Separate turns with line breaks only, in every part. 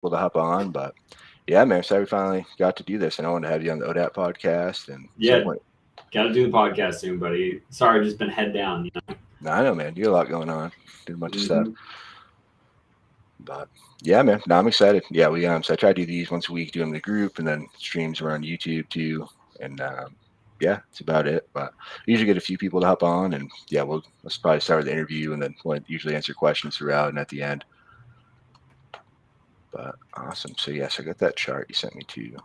able to hop on. But yeah, man, sorry we finally got to do this, and I wanted to have you on the ODAT podcast and some
Yeah,
point.
got to do the podcast soon, buddy. Sorry, I've just been head down.
No, I know, man, you got a lot going on, doing a bunch of stuff.
Hmm.
But yeah, man, no, I'm excited. Yeah, so I try to do these once a week, do them in the group, and then streams are on YouTube too. And yeah, that's about it. But we usually get a few people to hop on, and yeah, let's probably start with the interview, and then we'll usually answer questions throughout and at the end. But awesome. So yes, I got that chart you sent me too.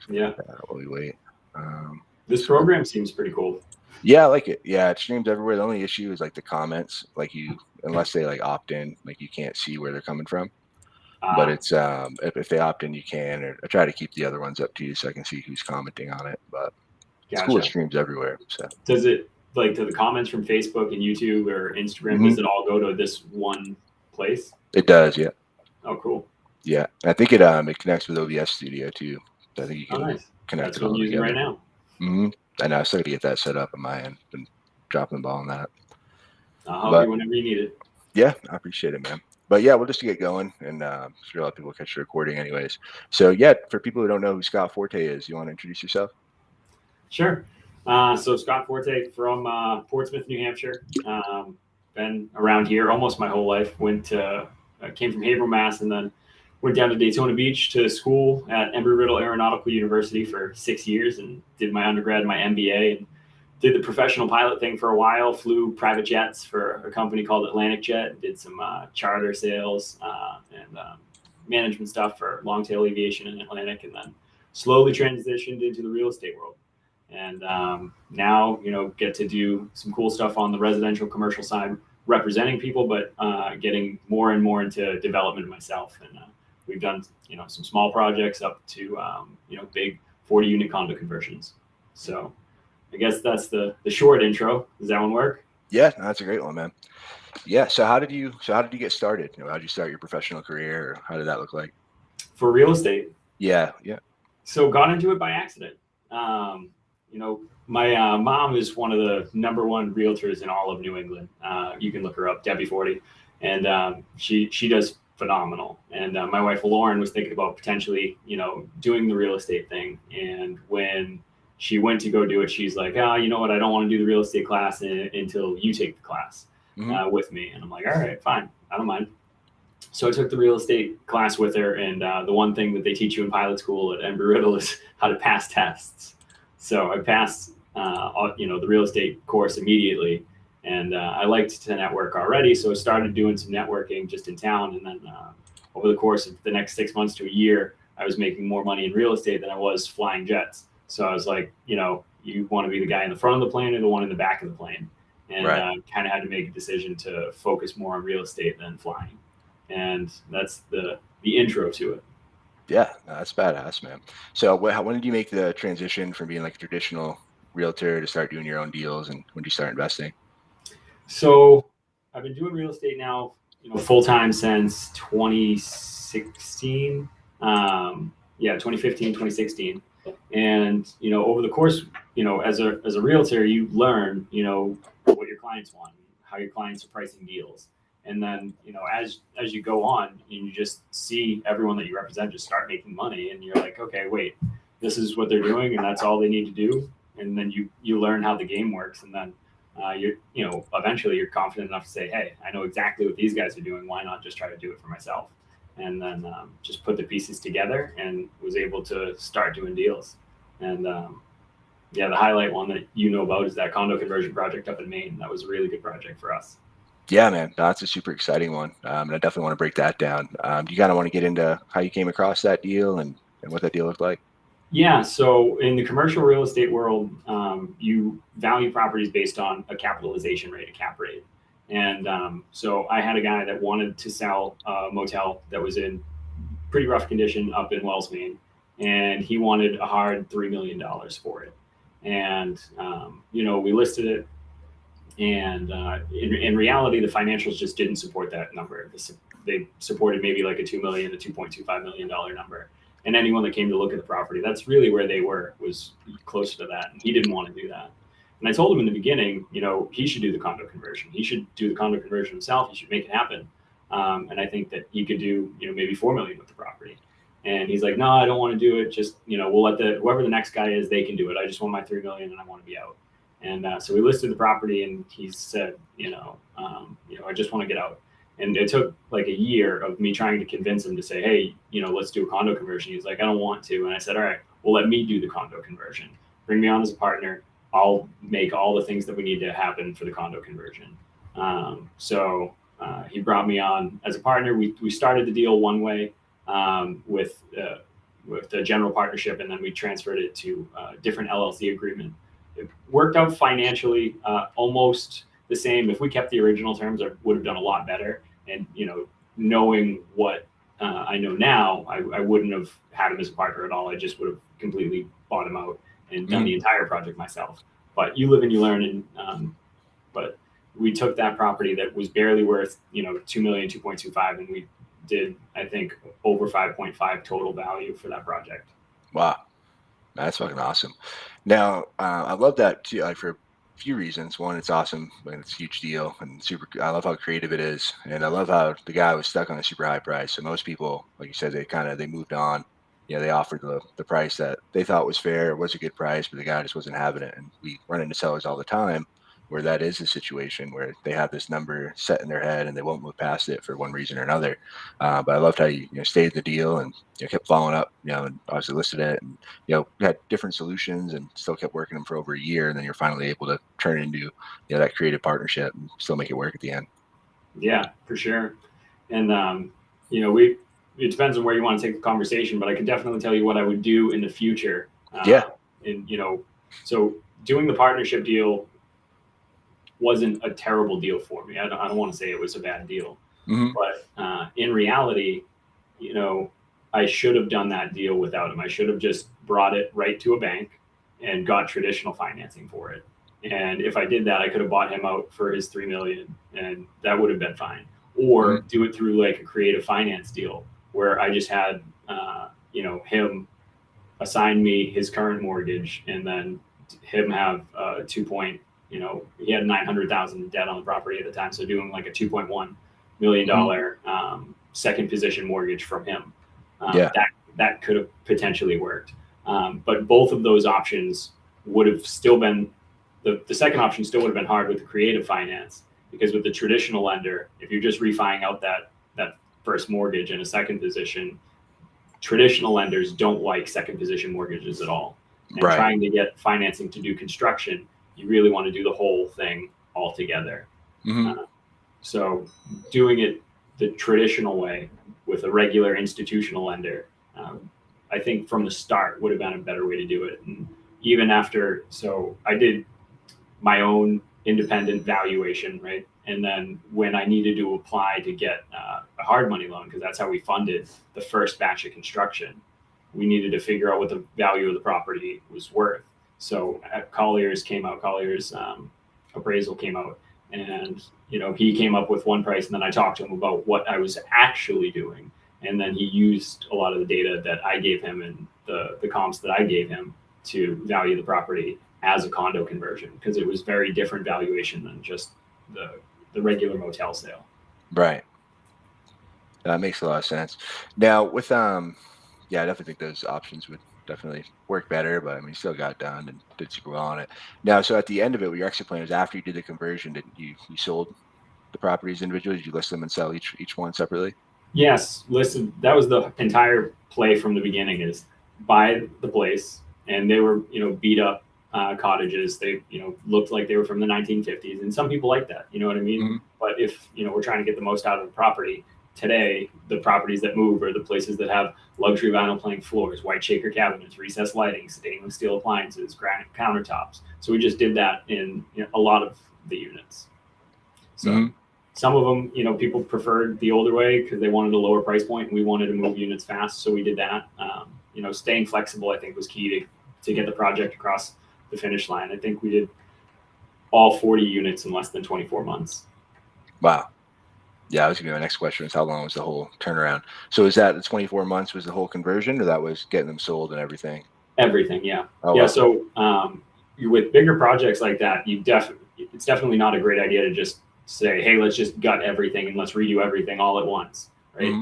Yeah,
While we wait. Um,
this
so
program seems pretty cool.
yeah, I like it. Yeah, it streams everywhere. The only issue is like the comments, like unless they like opt in, like you can't see where they're coming from. But
Uh,
it's if they opt in, you can. Or I try to keep the other ones up to you so I can see who's commenting on it. But it's cool. It
Gotcha.
streams everywhere. So
Does it like to the comments from Facebook and YouTube or Instagram?
hmm
Does it all go to this one place?
it does. Yeah,
Oh, cool.
yeah. I think it connects with OBS Studio too. So I think you
Oh,
can
nice.
connect
That's
it
what I'm
all
using right
together.
now.
hmm I know. I still got to get that set up on my end. Been dropping the ball on that.
I'll help
But
you whenever you need it.
yeah, I appreciate it, man. But yeah, we'll just get going, and sure a lot of people catch the recording, anyways. So yeah, for people who don't know who Scott Forte is, you want to introduce yourself?
Sure. So Scott Forte from Portsmouth, New Hampshire. Been around here almost my whole life. Came from Haverhill, Mass, and then went down to Daytona Beach to school at Embry-Riddle Aeronautical University for 6 years and did my undergrad and my MBA and did the professional pilot thing for a while. Flew private jets for a company called Atlantic Jet. Did some charter sales and management stuff for long tail aviation in Atlantic, and then slowly transitioned into the real estate world. And now, get to do some cool stuff on the residential commercial side, representing people, but getting more and more into development myself. And we've done, some small projects up to, big 40 unit condo conversions. So I guess that's the short intro. Does that one work?
Yeah, no, that's a great one, man. Yeah. So how did you get started? How did you start your professional career? Or how did that look like?
For real estate.
Yeah. Yeah.
So got into it by accident. Um, my mom is one of the number one realtors in all of New England. You can look her up, Debbie Forte, and she does phenomenal. And my wife Lauren was thinking about potentially, doing the real estate thing. And when she went to go do it, she's like, you know what? I don't want to do the real estate class until you take the class
hmm
with me. And I'm like, all right, fine, I don't mind. So I took the real estate class with her, and the one thing that they teach you in pilot school at Embry-Riddle is how to pass tests. So I passed, the real estate course immediately, and I liked to network already. So I started doing some networking just in town, and then over the course of the next 6 months to a year, I was making more money in real estate than I was flying jets. So I was like, you want to be the guy in the front of the plane or the one in the back of the plane, and
Right.
kind of had to make a decision to focus more on real estate than flying, and that's the intro to it.
Yeah, no, that's badass, man. So when did you make the transition from being like a traditional realtor to start doing your own deals, and when did you start investing?
So I've been doing real estate now, full time since 2016. Yeah, 2015, 2016. And, over the course, as a realtor, you learn, what your clients want, how your clients are pricing deals. And then, as you go on, you just see everyone that you represent just start making money, and you're like, okay, wait, this is what they're doing, and that's all they need to do. And then you learn how the game works, and then eventually you're confident enough to say, hey, I know exactly what these guys are doing. Why not just try to do it for myself? And then just put the pieces together and was able to start doing deals. And the highlight one that about is that condo conversion project up in Maine. That was a really good project for us.
Yeah, man, that's a super exciting one, and I definitely want to break that down. Do you kind of want to get into how you came across that deal and what that deal looked like?
Yeah, so in the commercial real estate world, you value properties based on a capitalization rate, a cap rate. And so I had a guy that wanted to sell a motel that was in pretty rough condition up in Wells, Maine, and he wanted a hard $3 million for it. And we listed it, and in reality, the financials just didn't support that number. They supported maybe like a 2 million, a $2.25 million number. And anyone that came to look at the property, that's really where they was closer to that. And he didn't want to do that. And I told him in the beginning, he should do the condo conversion. He should do the condo conversion himself. He should make it happen. And I think that he could do, maybe 4 million with the property. And he's like, no, I don't want to do it. Just, we'll let whoever the next guy is, they can do it. I just want my 3 million and I want to be out. And so we listed the property, and he said, I just want to get out. And it took like a year of me trying to convince him to say, hey, let's do a condo conversion. He's like, I don't want to. And I said, all right, well, let me do the condo conversion. Bring me on as a partner. I'll make all the things that we need to happen for the condo conversion. So he brought me on as a partner. We started the deal one way with the general partnership, and then we transferred it to a different LLC agreement. It worked out financially almost the same. If we kept the original terms, I would have done a lot better. And knowing what I know now, I wouldn't have had him as a partner at all. I just would have completely bought him out and done the entire project myself. But you live and you learn. And but we took that property that was barely worth 2 million, 2.25, and we did, I think, over 5.5 total value for that project.
Wow, that's fucking awesome. Now, I love that too, like for a few reasons. One, it's awesome and it's a huge deal and super. I love how creative it is, and I love how the guy was stuck on a super high price. So most people, like you said, they moved on. They offered the price that they thought was fair. It was a good price, but the guy just wasn't having it. And we run into sellers all the time where that is a situation where they have this number set in their head and they won't move past it for one reason or another. But I loved how you stayed the deal and kept following up, and obviously listed it, and had different solutions and still kept working them for over a year, and then you're finally able to turn it into that creative partnership and still make it work at the end.
Yeah, for sure. And it depends on where you want to take the conversation, but I can definitely tell you what I would do in the future.
Yeah.
And so doing the partnership deal wasn't a terrible deal for me. I don't want to say it was a bad deal, but in reality, I should have done that deal without him. I should have just brought it right to a bank and got traditional financing for it. And if I did that, I could have bought him out for his 3 million, and that would have been fine. Or do it through like a creative finance deal where I just had, him assign me his current mortgage, and then him have 2 point, he had 900,000 in debt on the property at the time. So doing like a $2.1 million second position mortgage from him, that could have potentially worked. But both of those options would have still been, the second option still would have been hard with the creative finance, because with the traditional lender, if you're just refining out that first mortgage in a second position, traditional lenders don't like second position mortgages at all. And trying to get financing to do construction, you really want to do the whole thing all together. So doing it the traditional way with a regular institutional lender, I think from the start would have been a better way to do it. And even after, so I did my own independent valuation, right? And then when I needed to apply to get a hard money loan, because that's how we funded the first batch of construction, we needed to figure out what the value of the property was worth. So Collier's appraisal came out, and he came up with one price, and then I talked to him about what I was actually doing, and then he used a lot of the data that I gave him and the comps that I gave him to value the property as a condo conversion, because it was very different valuation than just the regular motel sale.
Right. That makes a lot of sense. Now with I definitely think those options would definitely work better, but I mean, still got done and did super well on it. Now, so at the end of it, what your exit plan is after you did the conversion, did you sold the properties individually? Did you list them and sell each one separately?
Yes, listen, that was the entire play from the beginning, is buy the place, and they were beat up cottages. They looked like they were from the 1950s, and some people like that, you know what I mean? But if we're trying to get the most out of the property today, the properties that move are the places that have luxury vinyl plank floors, white shaker cabinets, recessed lighting, stainless steel appliances, granite countertops. So we just did that in a lot of the units. So some of them, people preferred the older way because they wanted a lower price point, and we wanted to move units fast, so we did that. Staying flexible, I think, was key to get the project across the finish line. I think we did all 40 units in less than 24 months.
Wow. Yeah, that was gonna be my next question, is how long was the whole turnaround? So is that the 24 months was the whole conversion, or that was getting them sold and everything?
Everything, yeah.
Oh,
yeah.
wow.
So with bigger projects like that, it's definitely not a great idea to just say, hey, let's just gut everything and let's redo everything all at once, right?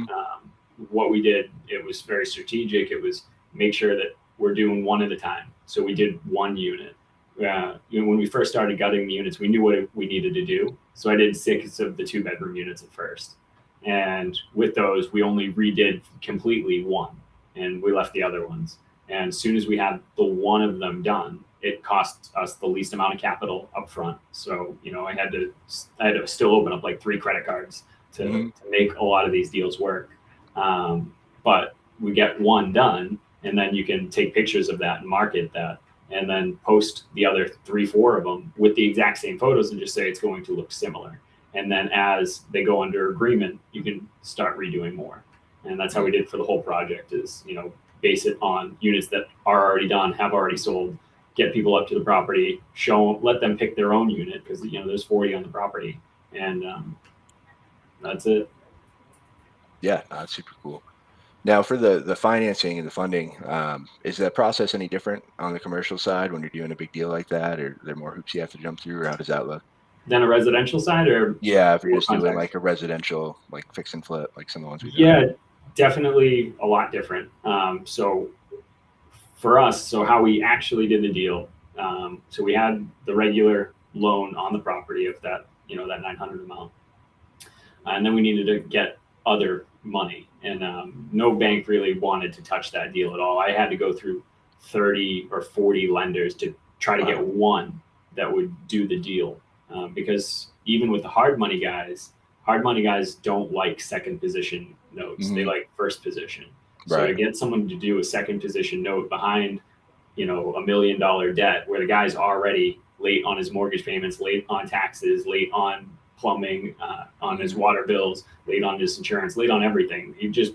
What we did, it was very strategic. It was make sure that we're doing one at a time. So we did one unit. When we first started gutting the units, we knew what we needed to do. So I did 6 of the 2-bedroom units at first. And with those, we only redid completely one and we left the other ones. And as soon as we had the one of them done, it cost us the least amount of capital up front. So, I had to still open up like 3 credit cards to make a lot of these deals work. But we get one done, and then you can take pictures of that and market that, and then post the other 3-4 of them with the exact same photos and just say it's going to look similar. And then as they go under agreement, you can start redoing more. And that's how we did for the whole project is, base it on units that are already done, have already sold, get people up to the property, let them pick their own unit because, there's 40 on the property. And that's it.
Yeah, that's super cool. Now for the financing and the funding, is that process any different on the commercial side when you're doing a big deal like that, or are there more hoops you have to jump through, or how does that look?
Then a residential side, or
yeah, if you're just doing like a residential, like fix and flip, like some of the ones we've done.
Yeah, definitely a lot different. So for us, so how we actually did the deal, so we had the regular loan on the property of that, that 900 amount, and then we needed to get other money, and no bank really wanted to touch that deal at all. I had to go through 30 or 40 lenders to try to get one that would do the deal, because even with the hard money guys don't like second position notes. They like first position. So to get someone to do a second position note behind, $1 million debt where the guy's already late on his mortgage payments, late on taxes, late on plumbing, on his water bills, late on his insurance, late on everything. He just,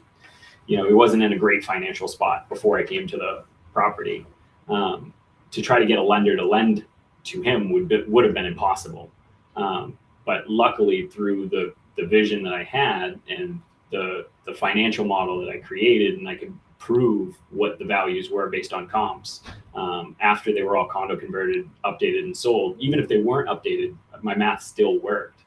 he wasn't in a great financial spot before I came to the property. To try to get a lender to lend to him would have been impossible. But luckily through the vision that I had and the financial model that I created, and I could prove what the values were based on comps, after they were all condo converted, updated, and sold. Even if they weren't updated, my math still worked.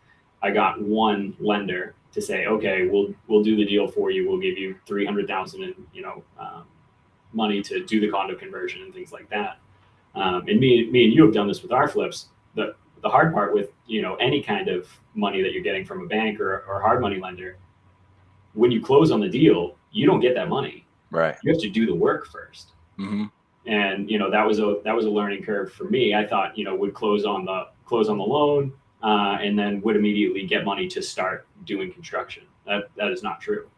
I got one lender to say, okay, we'll do the deal for you. We'll give you $300,000 in money to do the condo conversion and things like that. And me and you have done this with our flips. The hard part with any kind of money that you're getting from a bank or hard money lender, when you close on the deal, you don't get that money.
Right.
You have to do the work first. And that was a learning curve for me. I thought would close on the loan and then would immediately get money to start doing construction. That is not true.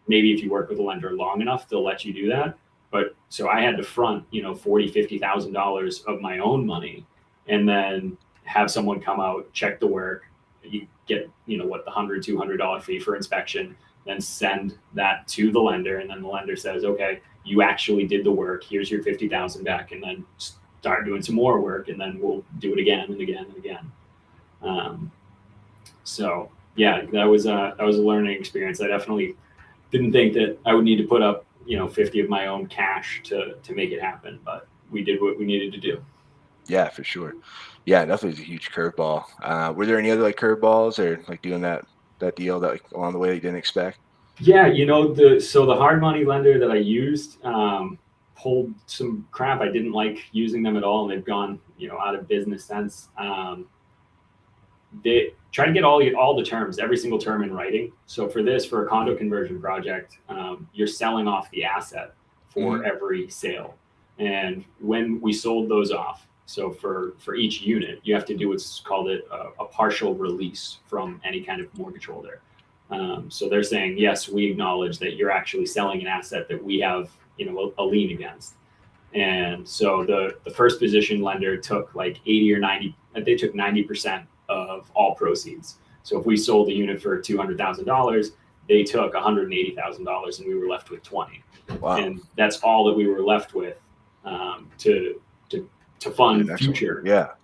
Maybe if you work with a lender long enough, they'll let you do that. But so I had to front $40,000-$50,000 of my own money, and then have someone come out, check the work. You get, the $100-$200 fee for inspection, then send that to the lender. And then the lender says, okay, you actually did the work. Here's your $50,000 back. And then start doing some more work. And then we'll do it again and again and again. So yeah, that was a learning experience. I definitely didn't think that I would need to put up, 50 of my own cash to make it happen, but we did what we needed to do.
Yeah, for sure. Yeah, definitely was a huge curveball. Were there any other like curveballs or like doing that deal that like, along the way you didn't expect?
Yeah, the hard money lender that I used pulled some crap. I didn't like using them at all, and they've gone out of business since. They try to get all the terms, every single term in writing. So for a condo conversion project, you're selling off the asset for every sale. And when we sold those off, so for each unit, you have to do what's called a partial release from any kind of mortgage holder. So they're saying, yes, we acknowledge that you're actually selling an asset that we have, a lien against. And so the first position lender took like 80 or 90, they took 90% of all proceeds. So if we sold a unit for $200,000, they took $180,000 and we were left with 20.
Wow.
And that's all that we were left with to fund future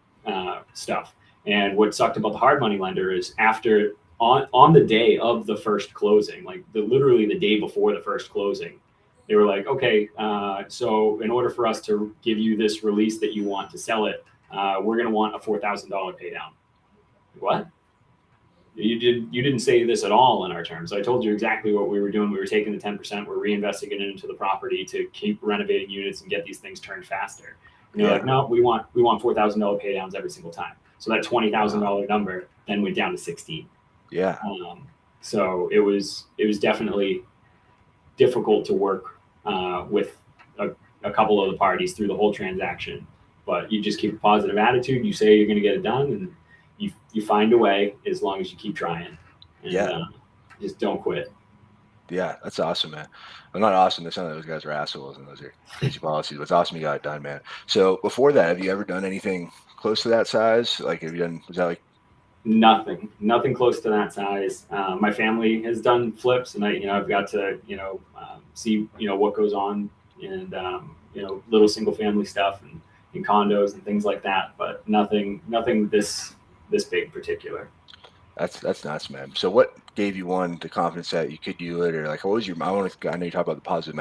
stuff. And what sucked about the hard money lender is after on the day of the first closing, like literally the day before the first closing, they were like, okay, so in order for us to give you this release that you want to sell it, we're going to want a $4,000 pay down. What? you didn't say this at all in our terms. I told you exactly what we were doing. We were taking the 10%, we're reinvesting it into the property to keep renovating units and get these things turned faster. And they're like, no, we want $4,000 pay downs every single time. So that $20,000 number then went down to 16.
Yeah.
So it was definitely difficult to work with a couple of the parties through the whole transaction. But you just keep a positive attitude. You say you're going to get it done, and you find a way as long as you keep trying. And, just don't quit.
Yeah, that's awesome, man. I'm not awesome. Some of those guys are assholes, and those are crazy policies. But it's awesome you got it done, man. So before that, have you ever done anything close to that size? Like, have you done? Was that like
nothing close to that size? My family has done flips, and I've got to see what goes on, and little single family stuff and in condos and things like that. But nothing this big particular.
That's nuts, man. So what gave you the confidence that you could do it, or like what was your? I know you talk about the positive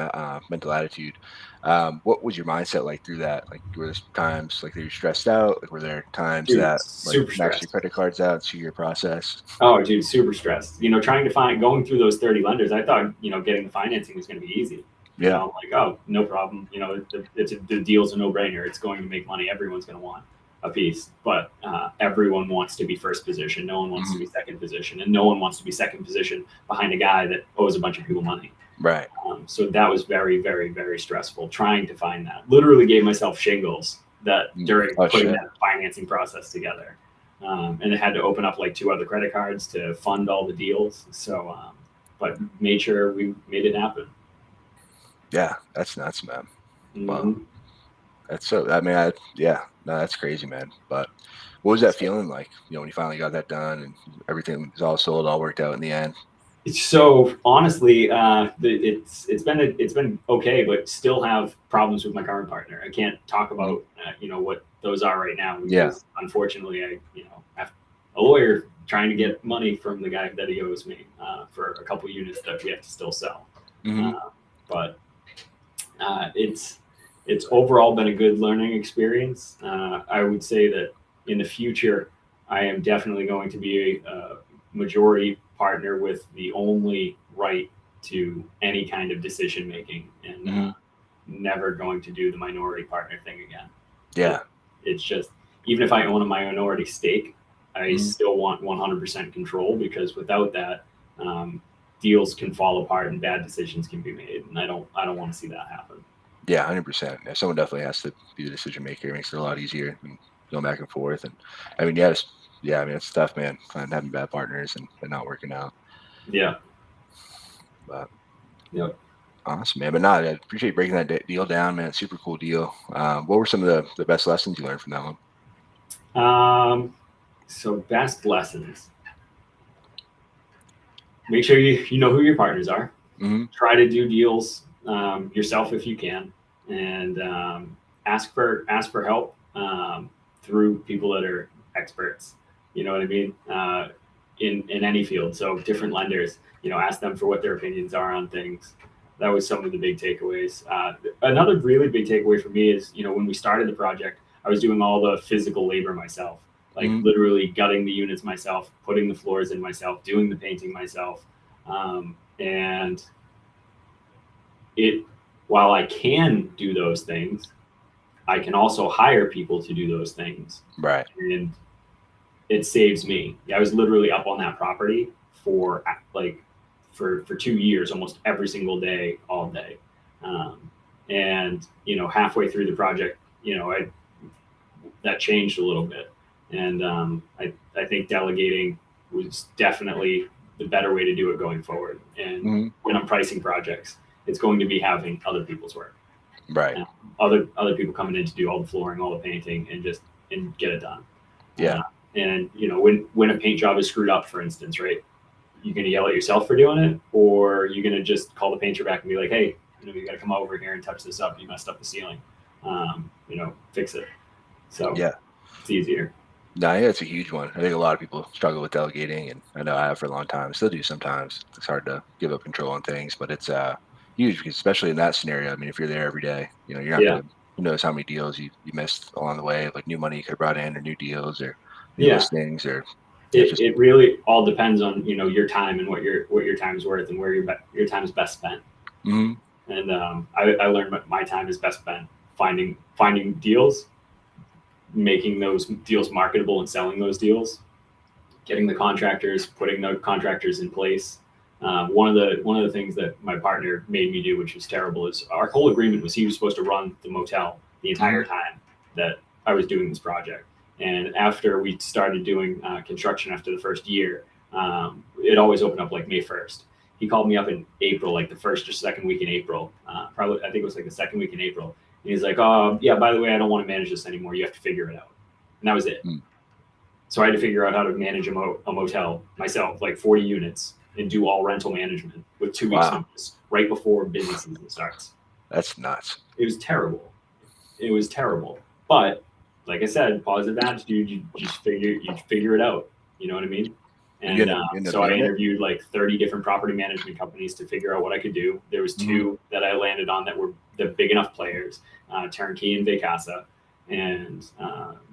mental attitude. What was your mindset like through that? Like were there times like that you stressed out? Like were there times
Dude,
that like
super
maxed
stressed.
your credit cards out to your process?
Oh, dude, super stressed. Trying to going through those 30 lenders, I thought getting the financing was going to be easy.
Yeah.
Like, oh, no problem. The deal's a no-brainer. It's going to make money. Everyone's going to want a piece, but everyone wants to be first position. No one wants to be second position, and no one wants to be second position behind a guy that owes a bunch of people money.
Right.
So that was very, very, very stressful trying to find that. Literally gave myself shingles during putting that financing process together. And it had to open up like 2 other credit cards to fund all the deals. So, but made sure we made it happen.
Yeah, that's nuts, man.
Mm-hmm.
Wow. That's so, I mean, no, that's crazy, man. But what was that feeling like, when you finally got that done and everything was all sold, all worked out in the end?
So honestly, it's been okay, but still have problems with my current partner. I can't talk about what those are right now because unfortunately I have a lawyer trying to get money from the guy that he owes me for a couple units that we have to still sell. But it's overall been a good learning experience. I would say that in the future, I am definitely going to be a majority partner with the only right to any kind of decision making, and never going to do the minority partner thing again.
Yeah.
It's just, even if I own a minority stake, I still want 100% control, because without that, deals can fall apart and bad decisions can be made. And I don't want to see that happen.
Yeah, 100%. Yeah, someone definitely has to be the decision maker. It makes it a lot easier than going back and forth. And I mean, it's tough, man, having bad partners and not working out.
Yeah.
But
yep.
Awesome, man. But I appreciate you breaking that deal down, man. Super cool deal. What were some of the best lessons you learned from that
one? So best lessons. Make sure you know who your partners are. Try to do deals yourself if you can, and ask for help through people that are experts. You know what I mean? In any field. So different lenders, ask them for what their opinions are on things. That was some of the big takeaways. Another really big takeaway for me is, when we started the project, I was doing all the physical labor myself, like literally gutting the units myself, putting the floors in myself, doing the painting myself. And while I can do those things, I can also hire people to do those things.
Right.
And it saves me. I was literally up on that property for 2 years, almost every single day, all day. And, halfway through the project, that changed a little bit. And I think delegating was definitely the better way to do it going forward. And when I'm pricing projects, it's going to be having other people's work.
Right.
Other people coming in to do all the flooring, all the painting, and get it done.
Yeah.
And when a paint job is screwed up, for instance, right? You're going to yell at yourself for doing it, or you're going to just call the painter back and be like, hey, you got to come over here and touch this up. You messed up the ceiling. Fix it. So
yeah,
it's easier.
No, I think that's a huge one. I think a lot of people struggle with delegating, and I know I have for a long time. I still do sometimes. It's hard to give up control on things, but it's huge, because especially in that scenario. I mean, if you're there every day, you're not going to, who knows how many deals you missed along the way, like new money you could have brought in, or new deals, or new listings, or
it really all depends on, you know, your time and what your time's worth and where your time is best spent.
Mm-hmm.
And I learned my time is best spent finding deals, making those deals marketable and selling those deals, getting the contractors, putting the contractors in place. One of the things that my partner made me do, which was terrible, is our whole agreement was he was supposed to run the motel the entire time that I was doing this project. And after we started doing construction after the first year, it always opened up like May 1st. He called me up in April, like the first or second week in April. Probably, I think it was like the second week in April. And he's like, "Oh, yeah, by the way, I don't want to manage this anymore. You have to figure it out." And that was it.
Mm.
So I had to figure out how to manage a motel myself, like 40 units, and do all rental management with 2 weeks notice right before busy season starts.
That's nuts.
It was terrible. It was terrible. But like I said, positive attitude, you figure it out. You know what I mean? And so I interviewed like 30 different property management companies to figure out what I could do. There was two that I landed on that were the big enough players, Turnkey and Vacasa. And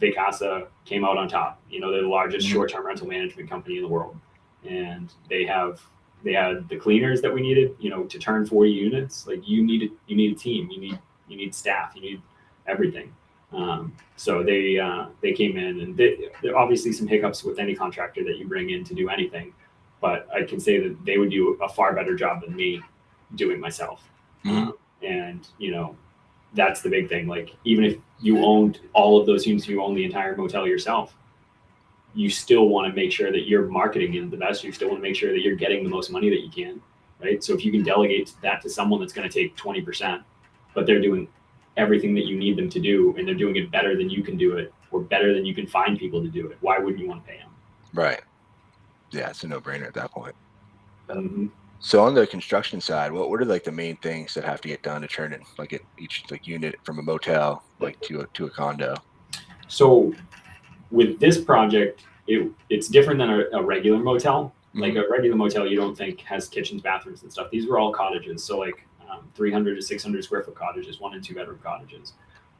Vacasa came out on top. You know, they're the largest short-term rental management company in the world. And they had the cleaners that we needed, you know, to turn 40 units. Like you need a team, you need staff, you need everything. So they came in, and there are obviously some hiccups with any contractor that you bring in to do anything, but I can say that they would do a far better job than me doing myself. And you know, that's the big thing. Like even if you owned all of those units, you own the entire motel yourself, you still want to make sure that you're marketing it the best. You still want to make sure that you're getting the most money that you can, right? So if you can delegate that to someone that's going to take 20%, but they're doing everything that you need them to do, and they're doing it better than you can do it, or better than you can find people to do it, why wouldn't you want to pay them?
Right. Yeah, it's a no-brainer at that point. So on the construction side, what are like the main things that have to get done to turn it like each like unit from a motel like to a condo?
So with this project, it's different than a regular motel. Like a regular motel, you don't think has kitchens, bathrooms, and stuff. These were all cottages. So like 300 to 600 square foot cottages, 1 and 2 bedroom cottages.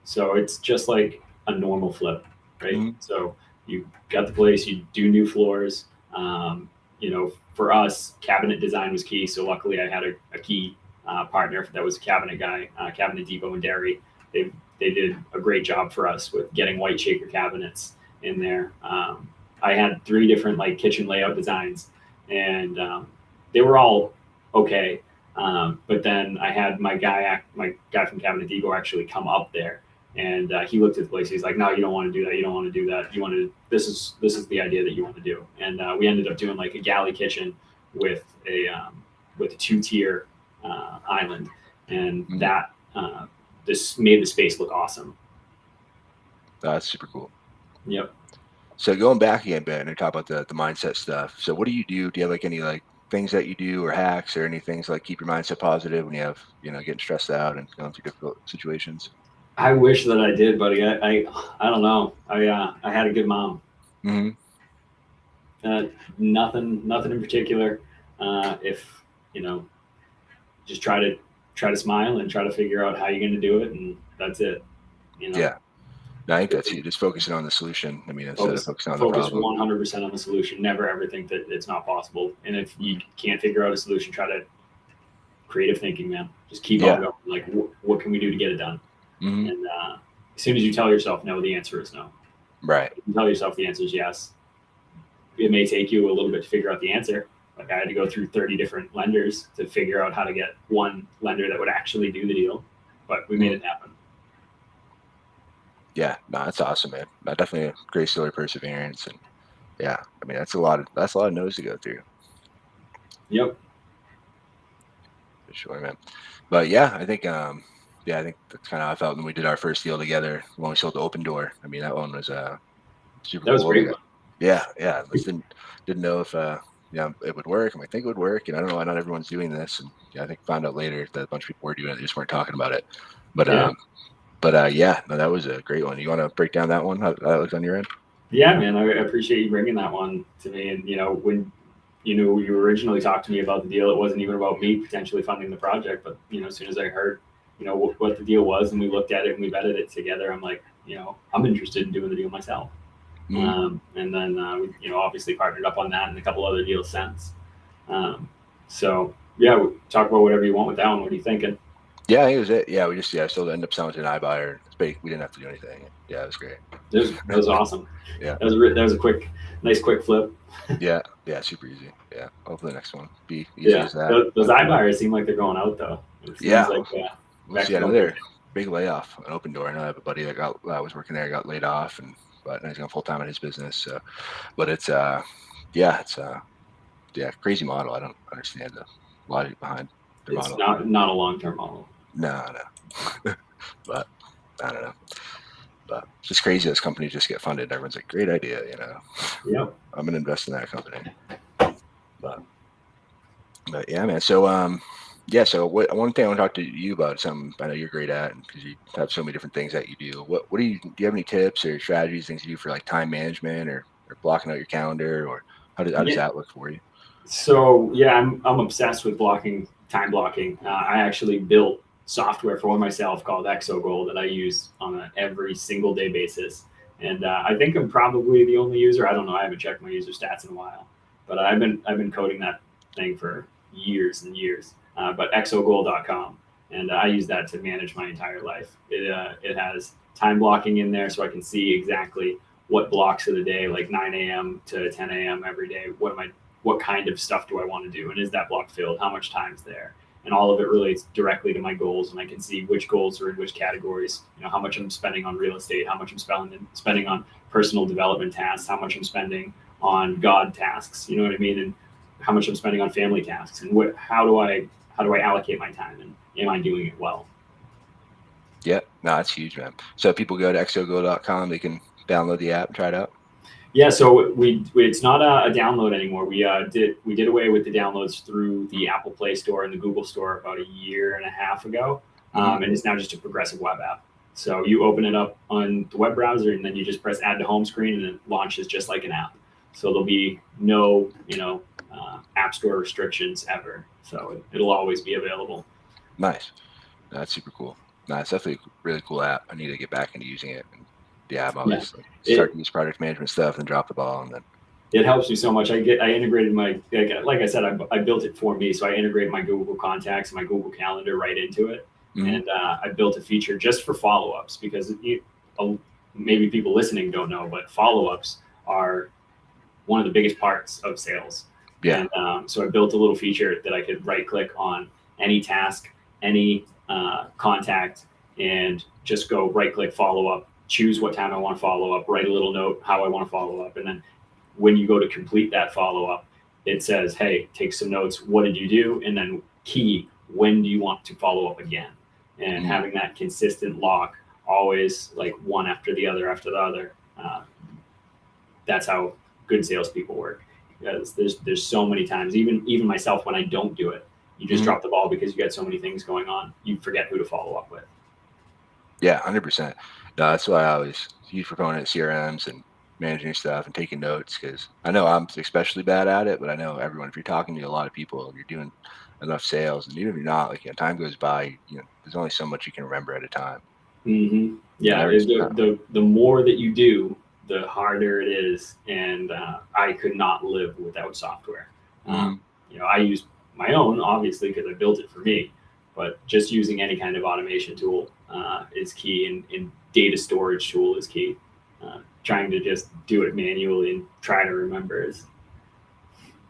So it's just like a normal flip, right? So you got the place, you do new floors. You know, for us, cabinet design was key. So luckily I had a key partner that was a cabinet guy, Cabinet Depot in Derry. They did a great job for us with getting white shaker cabinets in there. I had 3 different like kitchen layout designs, and they were all okay. But then I had my guy from Cabinet Depot actually come up there, and he looked at the place. He's like, "No, you don't want to do that. You don't want to do that. You want to. This is the idea that you want to do." And we ended up doing like a galley kitchen with a 2-tier island, and that this made the space look awesome.
That's super cool.
Yep.
So going back again, Ben, and talk about the mindset stuff. So what do you do? Do you have like any like things that you do or hacks or any things like keep your mindset positive when you have, you know, getting stressed out and going through difficult situations?
I wish that I did, buddy. I don't know. I had a good mom. Nothing in particular. If you know, just try to smile and try to figure out how you're going to do it, and that's it. You know?
Yeah. No, I think that's it. Just focusing on the solution. I mean, instead of focusing on the problem.
Focus 100% on the solution. Never ever think that it's not possible. And if you can't figure out a solution, try to creative thinking, man. Just keep on going. Like, what can we do to get it done? And as soon as you tell yourself no, the answer is no.
Right.
If you tell yourself the answer is yes, it may take you a little bit to figure out the answer. Like I had to go through 30 different lenders to figure out how to get one lender that would actually do the deal, but we made it happen.
Yeah, no, that's awesome, man. Definitely a great story of perseverance, and yeah, I mean that's a lot of no's to go through.
Yep.
For sure, man. But yeah, I think I think that's kind of how I felt when we did our first deal together when we sold the Open Door. I mean, that one was super cool.
That was great.
Yeah. I just didn't know if it would work. I think it would work, and I don't know why not everyone's doing this. And I think found out later that a bunch of people were doing it, they just weren't talking about it. But yeah, no, that was a great one. You want to break down that one? How that looks on your end?
Yeah, man, I appreciate you bringing that one to me. And you know, when you originally talked to me about the deal, it wasn't even about me potentially funding the project. But you know, as soon as I heard, you know, what the deal was, and we looked at it and we vetted it together, I'm like, you know, I'm interested in doing the deal myself. And then we, obviously partnered up on that and a couple other deals since. So yeah, talk about whatever you want with that one. What are you thinking?
Yeah, it was it. Yeah, we just still ended up selling to an iBuyer. We didn't have to do anything. Yeah, it was great.
That was awesome.
Yeah,
that was a nice quick flip.
yeah, super easy. Yeah, hopefully the next one be easy
Yeah,
as that.
those iBuyers seem like they're going out though. It seems
Yeah,
like
we'll
back
see
to going
another
big.
big layoff, an open door. I know I have a buddy that was working there, got laid off, but now he's going full time in his business. So, but it's crazy model. I don't understand the logic behind their
It's
model.
not a long term model.
No, but I don't know. But it's just crazy. This company just get funded. Everyone's like, great idea,
Yep.
I'm gonna invest in that company. But yeah, man. So so one thing I want to talk to you about, something I know you're great at, because you have so many different things that you do. What do you have any tips or strategies, things you do for like time management or blocking out your calendar, or how does
Yeah.
that look for you?
So yeah, I'm obsessed with time blocking. I actually built software for myself called ExoGoal that I use on an every single day basis. And I think I'm probably the only user. I don't know. I haven't checked my user stats in a while, but I've been coding that thing for years and years. But exogoal.com, and I use that to manage my entire life. It has time blocking in there, so I can see exactly what blocks of the day, like 9 a.m. to 10 a.m. every day. What kind of stuff do I want to do, and is that block filled? How much time's there? And all of it relates directly to my goals, and I can see which goals are in which categories. How much I'm spending on real estate, how much I'm spending on personal development tasks, how much I'm spending on God tasks. You know what I mean? And how much I'm spending on family tasks, and how do I allocate my time, and am I doing it well?
Yeah, no, that's huge, man. So if people go to exogo.com, they can download the app and try it out.
Yeah, so it's not a download anymore. We did away with the downloads through the Apple Play Store and the Google Store about a year and a half ago, and it's now just a progressive web app. So you open it up on the web browser, and then you just press add to home screen, and it launches just like an app. So there'll be no App Store restrictions ever. So it'll always be available.
Nice. That's super cool. No, it's definitely a really cool app. I need to get back into using it. And yeah, I'm always start to use project management stuff and drop the ball, and then
it helps me so much. I integrated like I said, I built it for me. So I integrate my Google Contacts and my Google Calendar right into it. And I built a feature just for follow-ups, because maybe people listening don't know, but follow-ups are one of the biggest parts of sales.
Yeah.
And so I built a little feature that I could right-click on any task, any contact, and just go right-click follow-up, choose what time I want to follow up, write a little note how I want to follow up, and then when you go to complete that follow-up, it says, hey, take some notes. What did you do? And then key, when do you want to follow up again? And having that consistent lock, always like one after the other, that's how good salespeople work. Because there's so many times, even myself, when I don't do it, you just drop the ball because you got so many things going on. You forget who to follow up with.
Yeah, 100%. No, that's why I always huge proponent of CRMs and managing stuff and taking notes, because I know I'm especially bad at it, but I know everyone, if you're talking to a lot of people and you're doing enough sales, and even if you're not, like, time goes by, there's only so much you can remember at a time.
Yeah, the more that you do, the harder it is, and I could not live without software. I use my own, obviously, because I built it for me, but just using any kind of automation tool is key, and data storage tool is key. Trying to just do it manually and try to remember is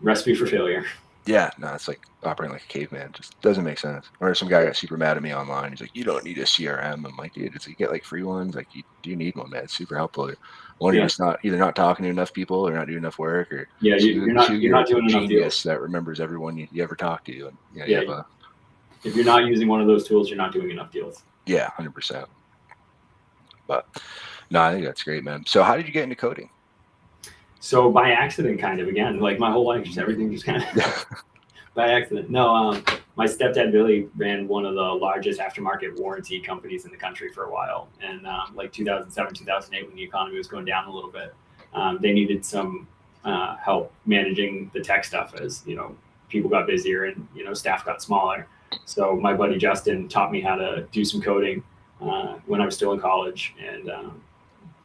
recipe for failure.
Yeah, no, it's like operating like a caveman. Just doesn't make sense. Or some guy got super mad at me online. He's like, "You don't need a CRM." I'm like, "Dude, you get like free ones. Like, do you need one, man? It's super helpful. One, you're just either not talking to enough people, or not doing enough work, or
you're not doing enough deals.
That remembers everyone you ever talk to, and
if you're not using one of those tools, you're not doing enough deals.
Yeah, 100%. But no, I think that's great, man. So how did you get into coding?
So by accident, kind of, again, like my whole life, just everything just kind of by accident. No, my stepdad Billy ran one of the largest aftermarket warranty companies in the country for a while. And like 2007, 2008, when the economy was going down a little bit, they needed some help managing the tech stuff as, people got busier and, staff got smaller. So my buddy Justin taught me how to do some coding when I was still in college, and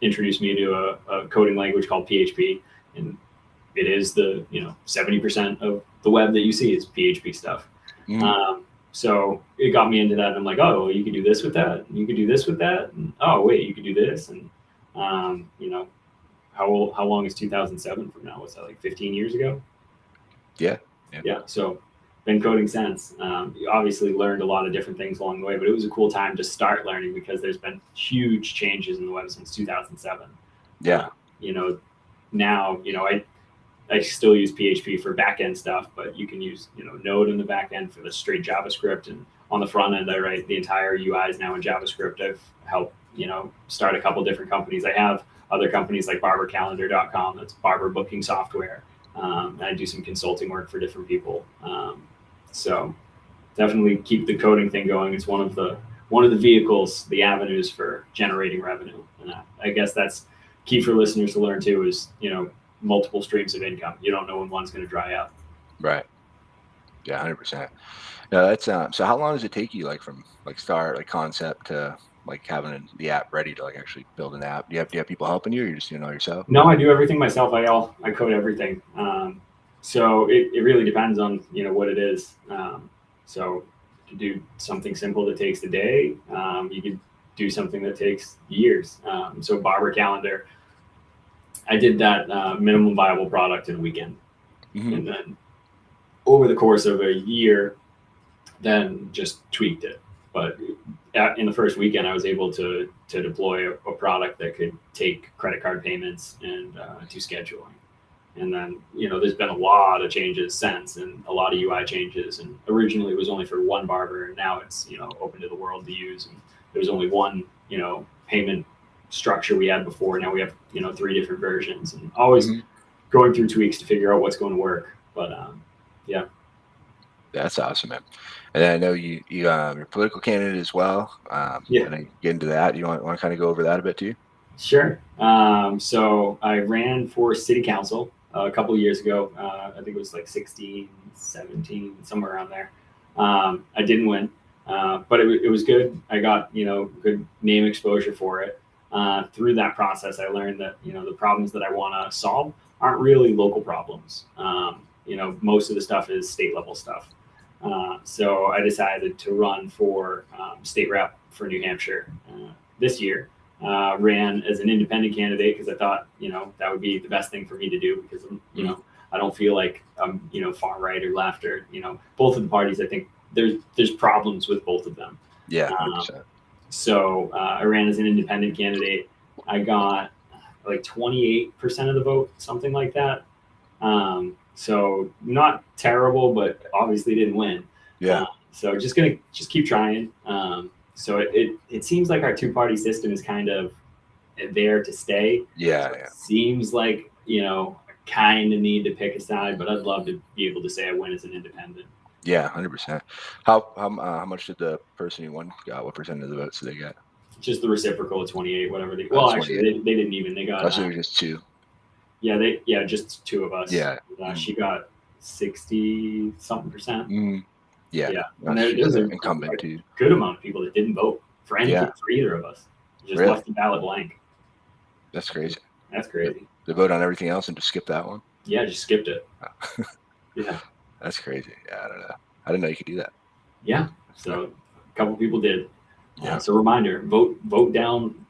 introduced me to a coding language called PHP, and it is the 70% of the web that you see is PHP stuff. So it got me into that, and I'm like, oh, well, you could do this with that, and you could do this with that, and oh wait, you could do this, and how long is 2007 from now? Was that like 15 years ago?
Yeah.
So been coding since. You obviously learned a lot of different things along the way, but it was a cool time to start learning because there's been huge changes in the web since 2007.
Yeah.
Now, I still use PHP for back-end stuff, but you can use, Node in the back end for the straight JavaScript. And on the front end, I write the entire UIs now in JavaScript. I've helped, start a couple different companies. I have other companies like barbercalendar.com. That's barber booking software. And I do some consulting work for different people. So definitely keep the coding thing going. It's one of the vehicles, the avenues for generating revenue. And I guess that's key for listeners to learn too, is, multiple streams of income. You don't know when one's going to dry up.
Right. Yeah, 100%. No, that's so how long does it take you, like, from like start, like concept to like having the app ready to like actually build an app? Do you have people helping you, or you're just doing it all yourself?
No, I do everything myself. I code everything. So it really depends on, what it is. So to do something simple that takes a day, you could do something that takes years. So Barber Calendar, I did that minimum viable product in a weekend. And then over the course of a year, then just tweaked it. But in the first weekend, I was able to deploy a product that could take credit card payments and do scheduling. And then, there's been a lot of changes since, and a lot of UI changes. And originally it was only for one barber, and now it's, open to the world to use. And there was only one, payment structure we had before. Now we have, 3 different versions, and always going through tweaks to figure out what's going to work. But yeah.
That's awesome, man. And I know you're a political candidate as well.
Yeah.
And I get into that. You want to kind of go over that a bit too?
Sure. So I ran for city council a couple of years ago. I think it was like 16, 17, somewhere around there. I didn't win, but it was good. I got, good name exposure for it. Through that process, I learned that, the problems that I want to solve aren't really local problems. Most of the stuff is state level stuff. So I decided to run for state rep for New Hampshire this year. Ran as an independent candidate because I thought, that would be the best thing for me to do, because, I don't feel like I'm, far right or left, or, both of the parties. I think there's problems with both of them.
Yeah, 100%.
So I ran as an independent candidate. I got like 28% of the vote, something like that. So not terrible, but obviously didn't win.
Yeah.
So just keep trying. So it seems like our 2-party system is kind of there to stay.
Yeah.
So it seems like, I kind of need to pick a side, but I'd love to be able to say I win as an independent.
Yeah, 100%. How much did the person who won got? What percent of the votes did they get?
Just the reciprocal of 28, whatever they. Well, actually, they didn't even. They got.
So just 2.
Yeah, just 2 of us.
Yeah.
She got 60-something%.
Yeah.
And there's an
incumbent too.
Good amount of people that didn't vote for anything for either of us. Just left the ballot blank.
That's crazy.
That's crazy.
They vote on everything else and just skip that one?
Yeah, just skipped it. Yeah.
That's crazy. Yeah, I don't know. I didn't know you could do that.
Yeah. So a couple people did.
Yeah.
So reminder, vote down,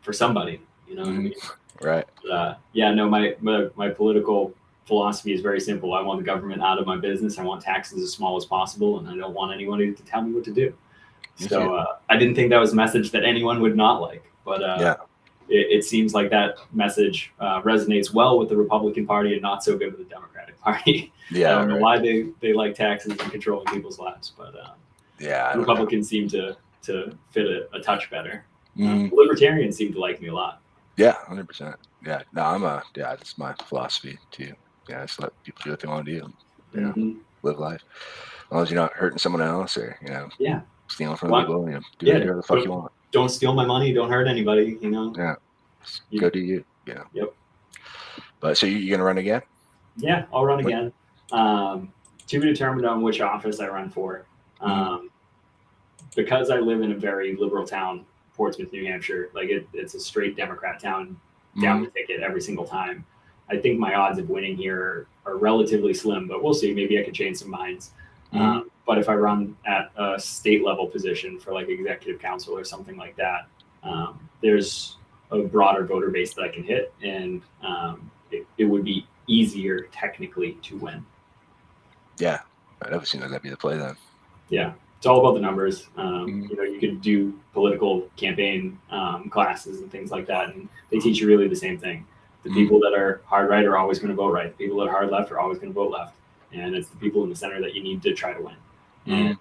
for somebody, what I mean?
Right.
My political philosophy is very simple. I want the government out of my business. I want taxes as small as possible, and I don't want anyone to tell me what to do. So I didn't think that was a message that anyone would not like, but it seems like that message resonates well with the Republican Party and not so good with the Democratic Party.
Yeah,
I don't know why they like taxes and controlling people's lives, but Republicans seem to fit a touch better. Libertarians seem to like me a lot.
Yeah, 100%. Yeah, no, that's my philosophy too. Yeah, just let people do what they want to do. Live life. As long as you're not hurting someone else or, stealing from people, do whatever the fuck you want.
Don't steal my money. Don't hurt anybody,
Yeah. Go do you,
Yep.
But so you're going to run again?
Yeah, I'll run again. To be determined on which office I run for. Because I live in a very liberal town, Portsmouth, New Hampshire. Like it's a straight Democrat town, down the ticket every single time. I think my odds of winning here are relatively slim, but we'll see. Maybe I could change some minds. But if I run at a state level position for like executive council or something like that, there's a broader voter base that I can hit, and it would be easier technically to win.
Yeah, I definitely seem like that'd be the play then.
Yeah, it's all about the numbers. You know, you could do political campaign classes and things like that, and they teach you really the same thing. The people that are hard right are always going to vote right. The people that are hard left are always going to vote left, and it's the people in the center that you need to try to win. And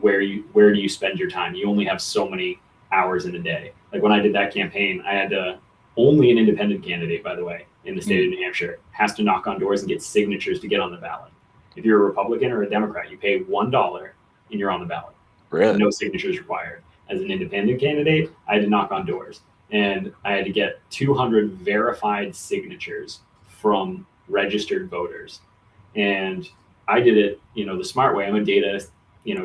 where do you spend your time? You only have so many hours in a day. Like when I did that campaign, I had to only an independent candidate, by the way, in the state of New Hampshire has to knock on doors and get signatures to get on the ballot. If you're a Republican or a Democrat, you pay $1 and you're on the ballot.
Really?
No signatures required. As an independent candidate, I had to knock on doors, and I had to get 200 verified signatures from registered voters. And I did it, the smart way. I'm a data,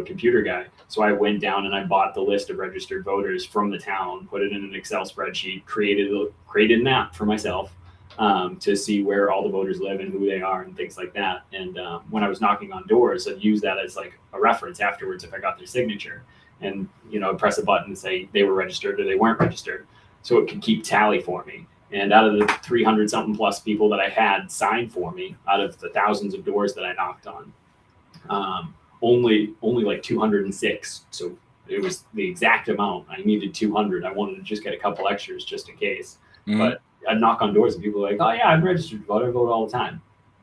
computer guy. So I went down and I bought the list of registered voters from the town, put it in an Excel spreadsheet, created an app for myself to see where all the voters live and who they are and things like that. And when I was knocking on doors, I'd use that as like a reference afterwards if I got their signature. And, I'd press a button and say they were registered or they weren't registered. So it could keep tally for me. And out of the 300 something plus people that I had sign for me, out of the thousands of doors that I knocked on, only like 206. So it was the exact amount. I needed 200. I wanted to just get a couple extras just in case. But I'd knock on doors and people were like, oh yeah, I'm registered to vote. I vote all the time.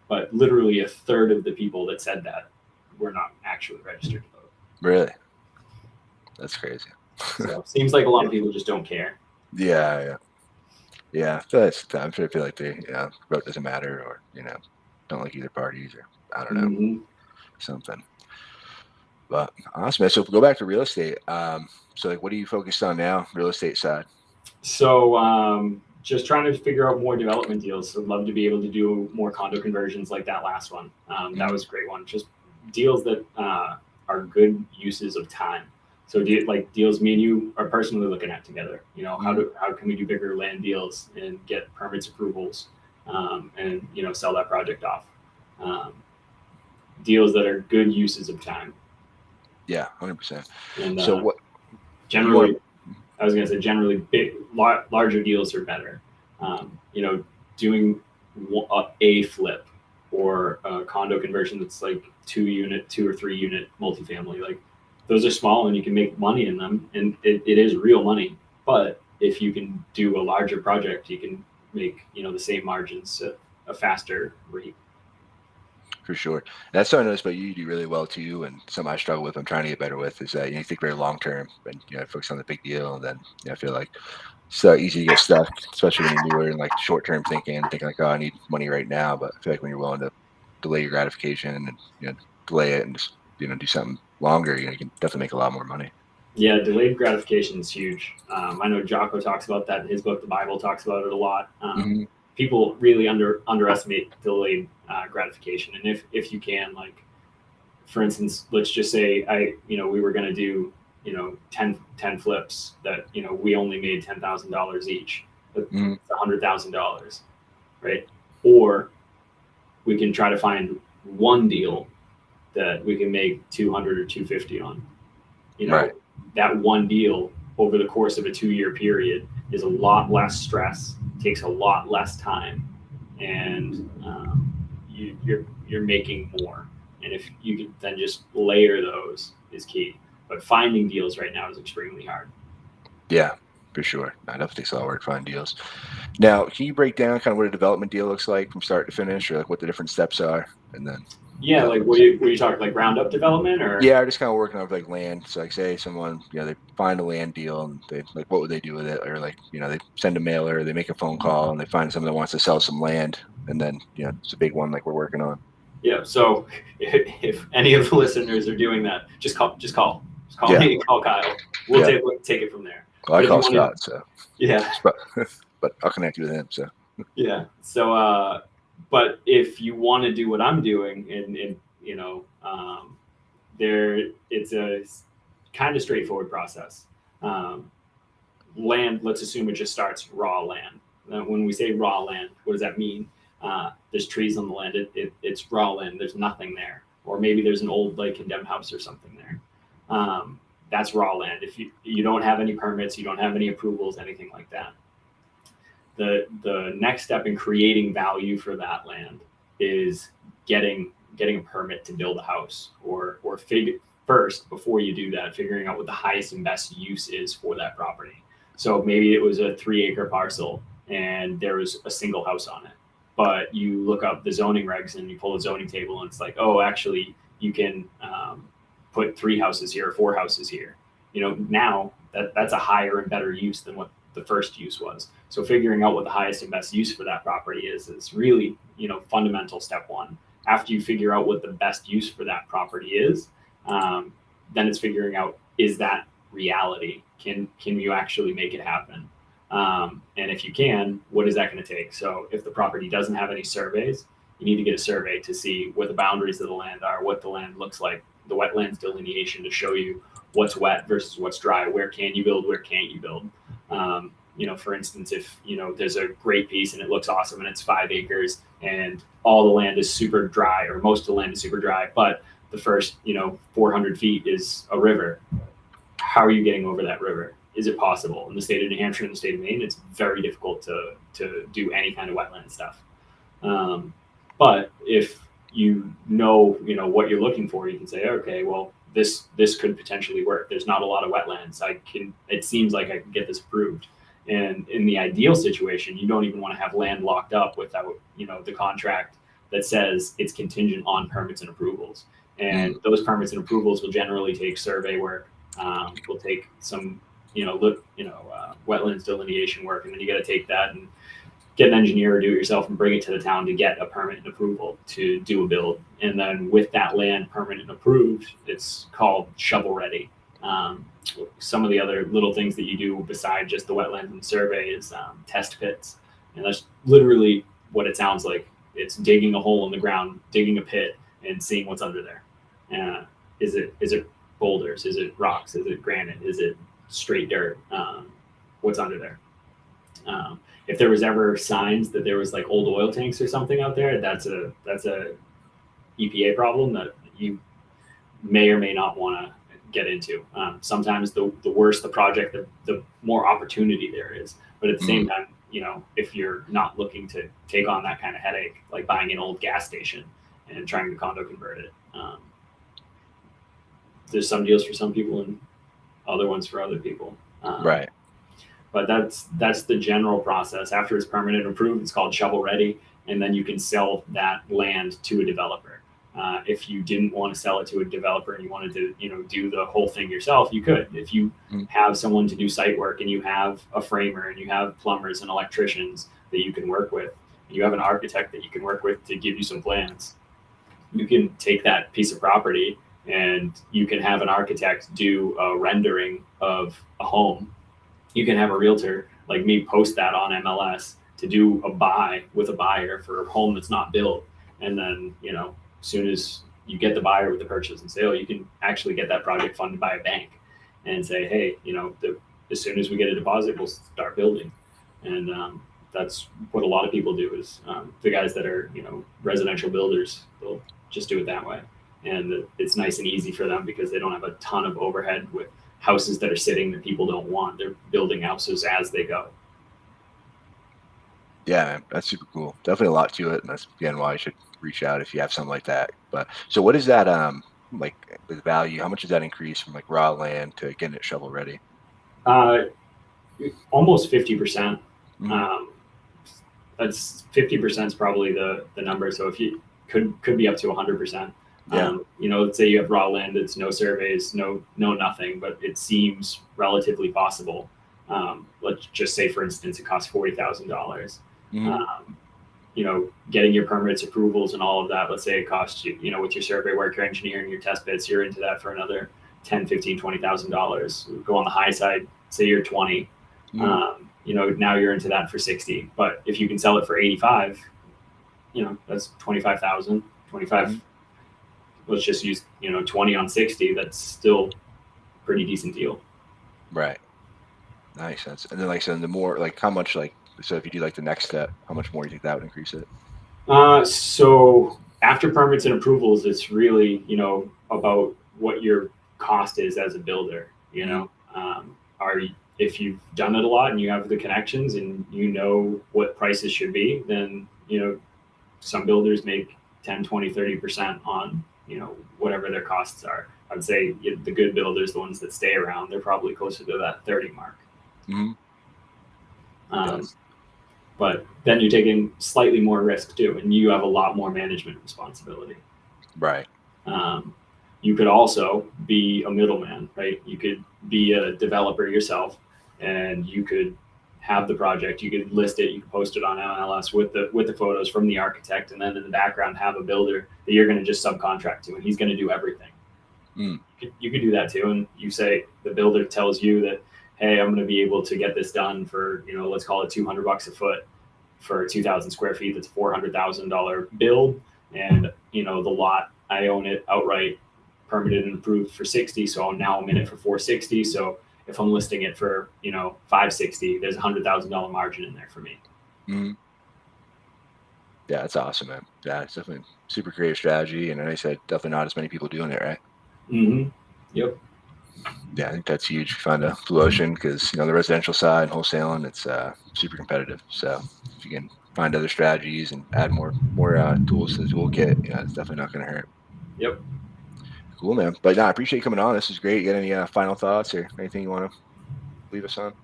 But literally a third of the people that said that were not actually registered to vote.
Really? That's crazy.
So seems like a lot of people just don't care.
Yeah. I feel like they, vote doesn't matter, or, don't like either parties, or I don't know, something. But awesome, man. So go back to real estate. So like, what are you focused on now, real estate side?
So just trying to figure out more development deals. I'd love to be able to do more condo conversions like that last one. That was a great one. Just deals that are good uses of time. So deals me and you are personally looking at together. How can we do bigger land deals and get permits approvals, and sell that project off. Deals that are good uses of time.
Yeah, 100%.
And
so what?
Generally, I was going to say generally larger deals are better. Doing a flip or a condo conversion that's like 2 or 3 unit multifamily, like those are small and you can make money in them, and it is real money. But if you can do a larger project, you can make the same margins at a faster rate.
For sure. That's something I noticed about you. You do really well too, and something I struggle with. I'm trying to get better with is that you think very long term, and focus on the big deal, and then I feel like it's so easy to get stuck, especially when you're newer and like short term thinking like, oh, I need money right now. But I feel like when you're willing to delay your gratification and delay it and just do something longer, you can definitely make a lot more money.
Yeah, delayed gratification is huge. I know Jocko talks about that in his book. The Bible talks about it a lot. People really underestimate delayed gratification, and if you can, like, for instance, let's just say we were going to do 10 flips that we only made $10,000 each. It's $100,000, right? Or we can try to find one deal that we can make 200 or 250 on.
Right.
That one deal over the course of a 2-year period is a lot less stress, takes a lot less time, and you're making more. And if you can then just layer those is key. But finding deals right now is extremely hard.
Yeah, for sure. It definitely takes a lot of work to find deals. Now, can you break down kind of what a development deal looks like from start to finish, or like what the different steps are, and then?
Yeah, like what are you talking, like ground up development, or?
Yeah, just kind of working off like land. So like, say someone they find a land deal and they like, what would they do with it? Or like they send a mailer, or they make a phone call and they find someone that wants to sell some land, and then it's a big one like we're working on.
Yeah. So if any of the listeners are doing that, just call me, call Kyle. We'll take it from there.
Well, I call Scott, so
yeah.
But I'll connect you with him. So
yeah. So but if you want to do what I'm doing, and it's a kind of straightforward process. land, let's assume it just starts raw land. When we say raw land, what does that mean? There's trees on the land. It's raw land. There's nothing there. Or maybe there's an old like condemned house or something there. That's raw land. If you don't have any permits, you don't have any approvals, anything like that. The next step in creating value for that land is getting a permit to build a house, or first, before you do that, figuring out what the highest and best use is for that property. So maybe it was a 3-acre parcel and there was a single house on it, but you look up the zoning regs and you pull a zoning table and it's like, oh, actually you can put 3 houses here or 4 houses here. Now that's a higher and better use than what the first use was. So figuring out what the highest and best use for that property is really, fundamental step one. After you figure out what the best use for that property is, then it's figuring out, is that reality? Can you actually make it happen? And if you can, what is that going to take? So if the property doesn't have any surveys, you need to get a survey to see what the boundaries of the land are, what the land looks like, the wetlands delineation to show you what's wet versus what's dry, where can you build, where can't you build. For instance, if there's a great piece and it looks awesome and it's 5 acres and all the land is super dry, or most of the land is super dry, but the first 400 feet is a river. How are you getting over that river? Is it possible? In the state of New Hampshire and the state of Maine, it's very difficult to do any kind of wetland stuff. But if what you're looking for, you can say, okay, well, this could potentially work. There's not a lot of wetlands. It seems like I can get this approved. And in the ideal situation, you don't even want to have land locked up without, the contract that says it's contingent on permits and approvals. And those permits and approvals will generally take survey work, will take some, wetlands delineation work, and then you got to take that and get an engineer or do it yourself and bring it to the town to get a permit and approval to do a build. And then with that land permit and approved, it's called shovel ready. Some of the other little things that you do beside just the wetlands and survey is test pits. And that's literally what it sounds like. It's digging a hole in the ground, digging a pit, and seeing what's under there. Is it boulders? Is it rocks? Is it granite? Is it straight dirt? What's under there? If there was ever signs that there was like old oil tanks or something out there, that's a EPA problem that you may or may not want to get into. Sometimes the worse the project, the more opportunity there is. But at the same time, if you're not looking to take on that kind of headache, like buying an old gas station and trying to condo convert it, there's some deals for some people and other ones for other people.
Right.
But that's the general process. After it's permitted and approved, it's called shovel ready, and then you can sell that land to a developer. If you didn't want to sell it to a developer and you wanted to, do the whole thing yourself, you could. If you have someone to do site work and you have a framer and you have plumbers and electricians that you can work with, and you have an architect that you can work with to give you some plans, you can take that piece of property and you can have an architect do a rendering of a home. You can have a realtor like me post that on MLS to do a buy with a buyer for a home that's not built. And then, as soon as you get the buyer with the purchase and sale, you can actually get that project funded by a bank and say, hey, as soon as we get a deposit, we'll start building. And that's what a lot of people do is the guys that are, residential builders, they'll just do it that way. And it's nice and easy for them because they don't have a ton of overhead with houses that are sitting that people don't want. They're building houses as they go.
Yeah, man, that's super cool. Definitely a lot to it, and that's again why you should reach out if you have something like that. But so, what is that like with value? How much does that increase from like raw land to getting it shovel ready?
Almost 50%. That's 50% is probably the number. So if you could be up to 100%.
Yeah.
Let's say you have raw land, it's no surveys, no nothing, but it seems relatively possible. Let's just say, for instance, it costs $40,000. Getting your permits, approvals, and all of that. Let's say it costs you, with your survey work, your engineering, your test bits, you're into that for another $10,000, $15,000, $20,000. Go on the high side, say you're 20. Now you're into that for 60. But if you can sell it for 85, that's 25,000. 25. Let's just use 20 on 60. That's still a pretty decent deal.
Right. Nice. And then like so the more like how much like so if you do like the next step, how much more do you think that would increase it?
So after permits and approvals, it's really, about what your cost is as a builder.
Mm-hmm.
Are if you've done it a lot and you have the connections and you know what prices should be, then some builders make 10, 20, 30% on whatever their costs are. I'd say the good builders, the ones that stay around, they're probably closer to that 30 mark.
Mm-hmm.
Um,
Yes.
but then you're taking slightly more risk too, and you have a lot more management responsibility.
Right.
Um, you could also be a middleman, right? You could be a developer yourself, and you could have the project. You could list it. You could post it on MLS with the photos from the architect, and then in the background have a builder that you're going to just subcontract to, and he's going to do everything.
Mm.
You could do that too, and you say the builder tells you that, hey, I'm going to be able to get this done for let's call it $200 a foot for 2,000 square feet. That's $400,000 build, and the lot I own it outright, permitted and approved for 60. So now I'm in it for 460. So if I'm listing it for 560, there's $100,000 margin in there for me.
Mm. Yeah, that's awesome, man. Yeah, it's definitely super creative strategy, and like I said, definitely not as many people doing it, right?
Mm-hmm. Yep.
Yeah, I think that's huge. Find a blue ocean because the residential side and wholesaling, it's super competitive. So if you can find other strategies and add more tools to the toolkit, yeah, it's definitely not going to hurt.
Yep.
Cool, man. But no, I appreciate you coming on. This is great. You got any final thoughts or anything you want to leave us on?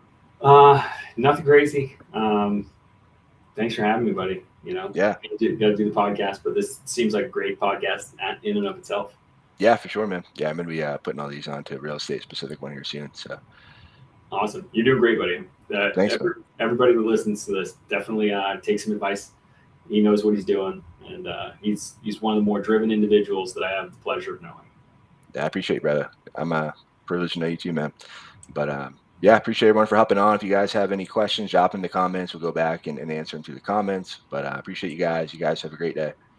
Nothing crazy. Thanks for having me, buddy.
Yeah,
Got to do the podcast, but this seems like a great podcast in and of itself.
yeah, for sure, man. Yeah, I'm gonna be putting all these onto a real estate specific one here soon. So
Awesome. You're doing great, buddy.
thanks, man.
Everybody that listens to this definitely take some advice. He knows what he's doing, and he's one of the more driven individuals that I have the pleasure of knowing.
Yeah, I appreciate it, brother. I'm privileged to know you too, man. But yeah, I appreciate everyone for hopping on. If you guys have any questions, drop in the comments. We'll go back and answer them through the comments. But I appreciate you guys. You guys have a great day.